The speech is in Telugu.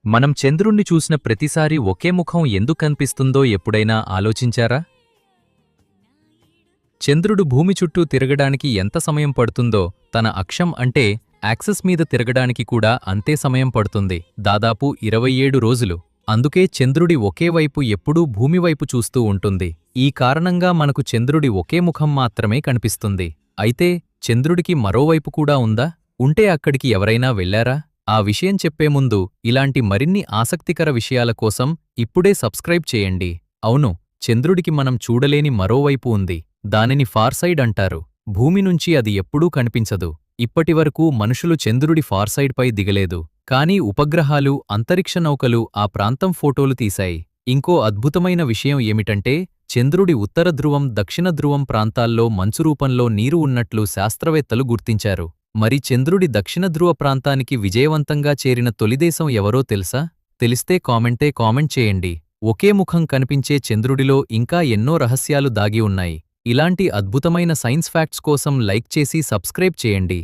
మనం చంద్రుణ్ణి చూసిన ప్రతిసారి ఒకే ముఖం ఎందుకనిపిస్తుందో ఎప్పుడైనా ఆలోచించారా? చంద్రుడు భూమి చుట్టూ తిరగడానికి ఎంత సమయం పడుతుందో తన అక్షం అంటే యాక్సిస్ మీద తిరగడానికి కూడా అంతే సమయం పడుతుంది. దాదాపు 27 రోజులు. అందుకే చంద్రుడి ఒకే వైపు ఎప్పుడూ భూమివైపు చూస్తూ ఉంటుంది. ఈ కారణంగా మనకు చంద్రుడి ఒకే ముఖం మాత్రమే కనిపిస్తుంది. అయితే చంద్రుడికి మరోవైపు కూడా ఉందా? ఉంటే అక్కడికి ఎవరైనా వెళ్లారా? ఆ విషయం చెప్పే ముందు ఇలాంటి మరిన్ని ఆసక్తికర విషయాల కోసం ఇప్పుడే సబ్స్క్రైబ్ చేయండి. అవును, చంద్రుడికి మనం చూడలేని మరోవైపు ఉంది. దానిని ఫార్సైడ్ అంటారు. భూమి నుంచి అది ఎప్పుడూ కనిపించదు. ఇప్పటివరకు మనుషులు చంద్రుడి ఫార్సైడ్పై దిగలేదు. కానీ ఉపగ్రహాలు, అంతరిక్ష నౌకలు ఆ ప్రాంతం ఫోటోలు తీశాయి. ఇంకో అద్భుతమైన విషయం ఏమిటంటే చంద్రుడి ఉత్తర ధ్రువం, దక్షిణ ధ్రువం ప్రాంతాల్లో మంచు రూపంలో నీరు ఉన్నట్లు శాస్త్రవేత్తలు గుర్తించారు. మరి చంద్రుడి దక్షిణ ధ్రువ ప్రాంతానికి విజయవంతంగా చేరిన తొలిదేశం ఎవరో తెలుసా? తెలిస్తే కామెంట్ చేయండి. ఒకే ముఖం కనిపించే చంద్రుడిలో ఇంకా ఎన్నో రహస్యాలు దాగి ఉన్నాయి. ఇలాంటి అద్భుతమైన సైన్స్ ఫ్యాక్ట్స్ కోసం లైక్ చేసి సబ్స్క్రైబ్ చేయండి.